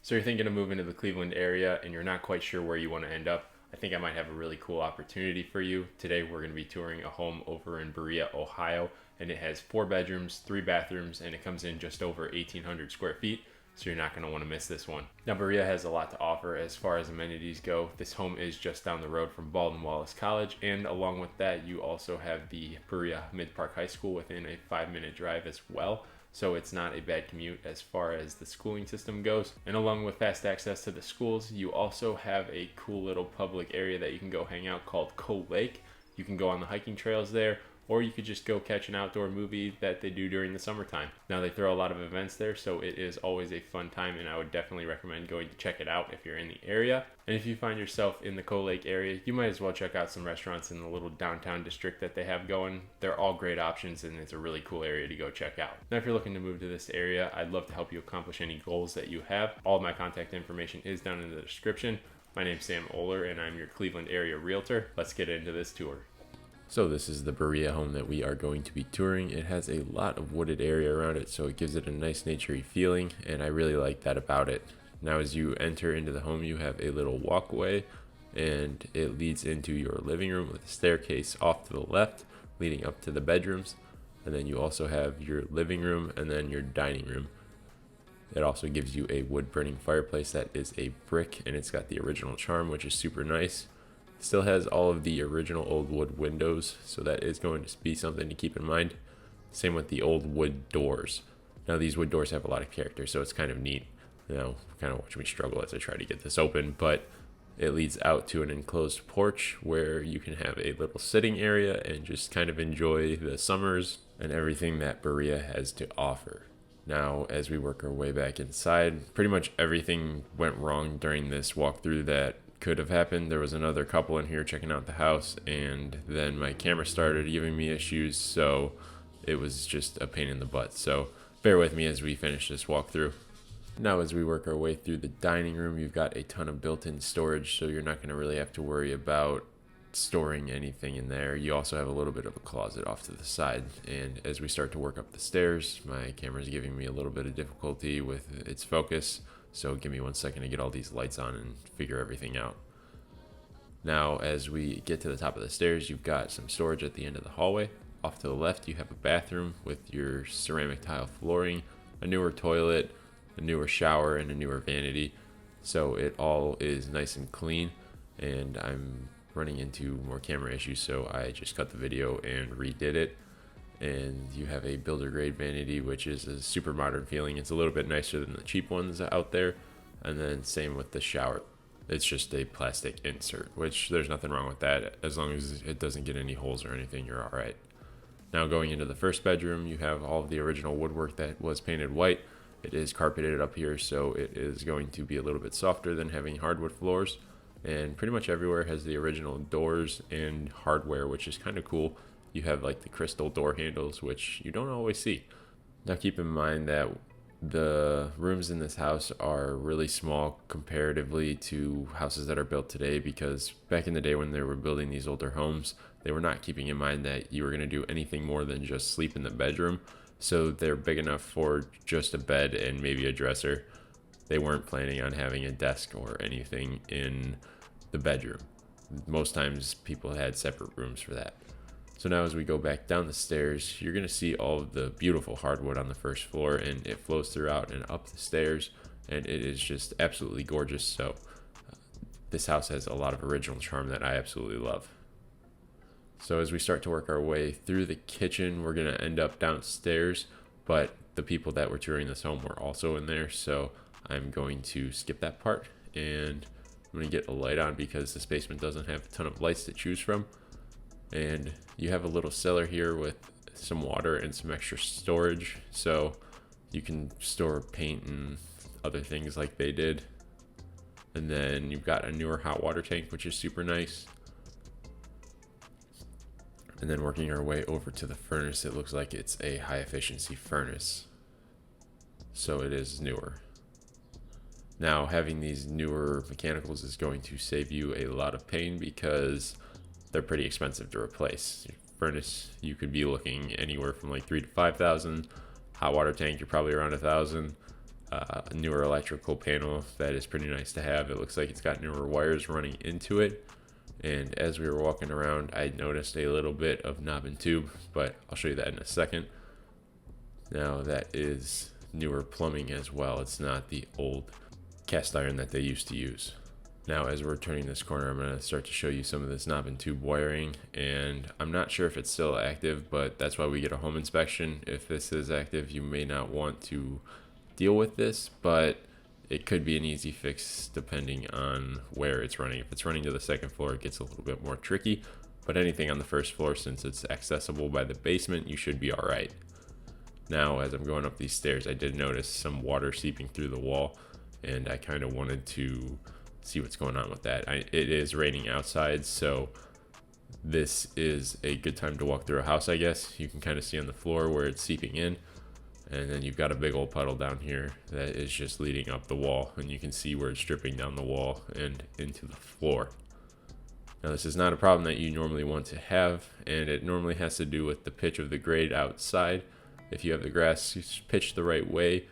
So you're thinking of moving to the Cleveland area and you're not quite sure where you want to end up. I think I might have a really cool opportunity for you. Today we're going to be touring a home over in Berea, Ohio, and it has 4 bedrooms, 3 bathrooms, and it comes in just over 1,800 square feet. So you're not going to want to miss this one. Now Berea has a lot to offer as far as amenities go. This home is just down the road from Baldwin Wallace College, and along with that you also have the Berea Mid-Park High School within a 5-minute drive as well. So it's not a bad commute as far as the schooling system goes. And along with fast access to the schools, you also have a cool little public area that you can go hang out called Lake. You can go on the hiking trails there, or you could just go catch an outdoor movie that they do during the summertime. Now they throw a lot of events there, so it is always a fun time, and I would definitely recommend going to check it out if you're in the area. And if you find yourself in the Lake area, you might as well check out some restaurants in the little downtown district that they have going. They're all great options, and it's a really cool area to go check out. Now if you're looking to move to this area, I'd love to help you accomplish any goals that you have. All of my contact information is down in the description. My name's Sam Oler, and I'm your Cleveland area realtor. Let's get into this tour. So this is the Berea home that we are going to be touring. It has a lot of wooded area around it, so it gives it a nice naturey feeling, and I really like that about it. Now as you enter into the home, you have a little walkway, and it leads into your living room with a staircase off to the left, leading up to the bedrooms. And then you also have your living room and then your dining room. It also gives you a wood burning fireplace that is a brick, and it's got the original charm, which is super nice. Still has all of the original old wood windows, so that is going to be something to keep in mind. Same with the old wood doors. Now these wood doors have a lot of character, so it's kind of neat. Kind of watch me struggle as I try to get this open, but it leads out to an enclosed porch where you can have a little sitting area and just kind of enjoy the summers and everything that Berea has to offer. Now, as we work our way back inside, pretty much everything went wrong during this walkthrough that could have happened. There was another couple in here checking out the house, and then my camera started giving me issues, so it was just a pain in the butt. So bear with me as we finish this walkthrough. Now as we work our way through the dining room, you've got a ton of built-in storage, so you're not going to really have to worry about storing anything in there. You also have a little bit of a closet off to the side, and as we start to work up the stairs, my camera is giving me a little bit of difficulty with its focus. So give me 1 second to get all these lights on and figure everything out. Now, as we get to the top of the stairs, you've got some storage at the end of the hallway. Off to the left, you have a bathroom with your ceramic tile flooring, a newer toilet, a newer shower, and a newer vanity. So it all is nice and clean, and I'm running into more camera issues, so I just cut the video and redid it. And you have a builder grade vanity, which is a super modern feeling. It's a little bit nicer than the cheap ones out there. And then same with the shower. It's just a plastic insert, which there's nothing wrong with that. As long as it doesn't get any holes or anything, you're all right. Now going into the first bedroom, you have all of the original woodwork that was painted white. It is carpeted up here, so it is going to be a little bit softer than having hardwood floors. And pretty much everywhere has the original doors and hardware, which is kind of cool. You have like the crystal door handles, which you don't always see. Now keep in mind that the rooms in this house are really small comparatively to houses that are built today, because back in the day when they were building these older homes, they were not keeping in mind that you were going to do anything more than just sleep in the bedroom. So they're big enough for just a bed and maybe a dresser. They weren't planning on having a desk or anything in the bedroom. Most times people had separate rooms for that. So now as we go back down the stairs, you're going to see all of the beautiful hardwood on the first floor, and it flows throughout and up the stairs, and it is just absolutely gorgeous. So this house has a lot of original charm that I absolutely love. So as we start to work our way through the kitchen, we're going to end up downstairs, but the people that were touring this home were also in there, so I'm going to skip that part, and I'm going to get a light on because this basement doesn't have a ton of lights to choose from. And you have a little cellar here with some water and some extra storage, so you can store paint and other things like they did. And then you've got a newer hot water tank, which is super nice. And then working our way over to the furnace, it looks like it's a high efficiency furnace, so it is newer. Now having these newer mechanicals is going to save you a lot of pain because they're pretty expensive to replace. Your furnace, you could be looking anywhere from like 3,000 to 5,000. Hot water tank, you're probably around 1,000. newer electrical panel that is pretty nice to have. It looks like it's got newer wires running into it. And as we were walking around, I noticed a little bit of knob and tube, but I'll show you that in a second. Now that is newer plumbing as well. It's not the old cast iron that they used to use. Now as we're turning this corner, I'm going to start to show you some of this knob and tube wiring, and I'm not sure if it's still active, but that's why we get a home inspection. If this is active, you may not want to deal with this, but it could be an easy fix depending on where it's running. If it's running to the second floor, it gets a little bit more tricky, but anything on the first floor, since it's accessible by the basement, you should be all right. Now, as I'm going up these stairs, I did notice some water seeping through the wall, and I kind of wanted to see what's going on with that. It is raining outside, so this is a good time to walk through a house, I guess. You can kind of see on the floor where it's seeping in, and then you've got a big old puddle down here that is just leading up the wall, and you can see where it's dripping down the wall and into the floor. Now, this is not a problem that you normally want to have, and it normally has to do with the pitch of the grade outside. If you have the grass pitched the right way,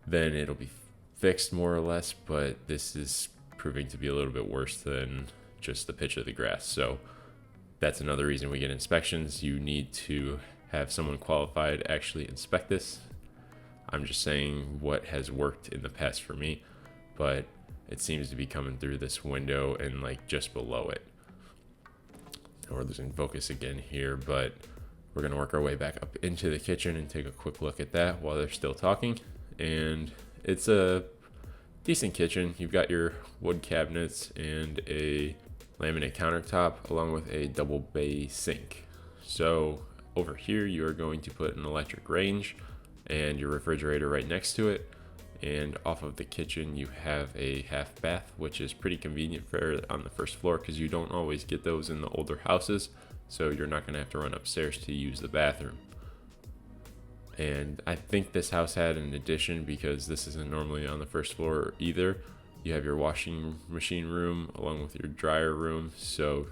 then it'll be fixed more or less, but this is proving to be a little bit worse than just the pitch of the grass. So that's another reason we get inspections. You need to have someone qualified actually inspect this. I'm just saying what has worked in the past for me, but it seems to be coming through this window and like just below it. Now we're losing focus again here, but we're going to work our way back up into the kitchen and take a quick look at that while they're still talking. And it's a decent kitchen. You've got your wood cabinets and a laminate countertop along with a double bay sink. So over here you are going to put an electric range and your refrigerator right next to it. And off of the kitchen you have a half bath, which is pretty convenient for on the first floor because you don't always get those in the older houses. So you're not going to have to run upstairs to use the bathroom. And I think this house had an addition because this isn't normally on the first floor either. You have your washing machine room along with your dryer room, so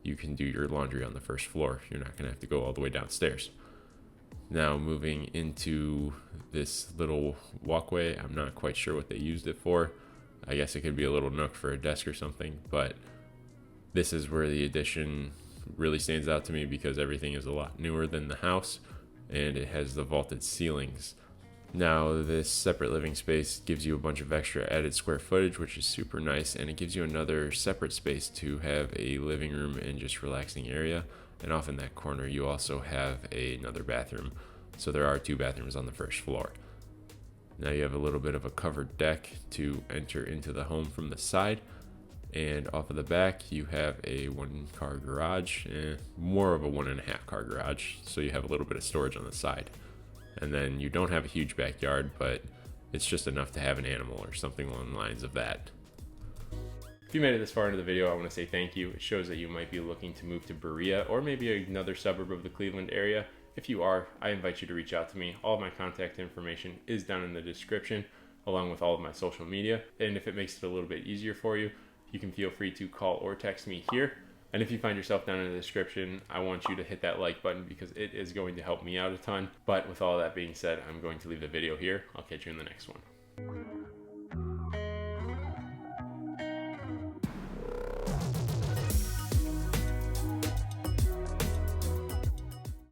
you can do your laundry on the first floor. You're not going to have to go all the way downstairs. Now moving into this little walkway, I'm not quite sure what they used it for. I guess it could be a little nook for a desk or something, but this is where the addition really stands out to me because everything is a lot newer than the house and it has the vaulted ceilings. Now this separate living space gives you a bunch of extra added square footage, which is super nice, and it gives you another separate space to have a living room and just relaxing area. And off in that corner you also have another bathroom, so there are 2 bathrooms on the first floor. Now you have a little bit of a covered deck to enter into the home from the side. And off of the back, you have a 1-car garage, more of a 1.5 car garage. So you have a little bit of storage on the side. And then you don't have a huge backyard, but it's just enough to have an animal or something along the lines of that. If you made it this far into the video, I want to say thank you. It shows that you might be looking to move to Berea or maybe another suburb of the Cleveland area. If you are, I invite you to reach out to me. All of my contact information is down in the description, along with all of my social media. And if it makes it a little bit easier for you, you can feel free to call or text me here. And if you find yourself down in the description, I want you to hit that like button because it is going to help me out a ton. But with all that being said, I'm going to leave the video here. I'll catch you in the next one.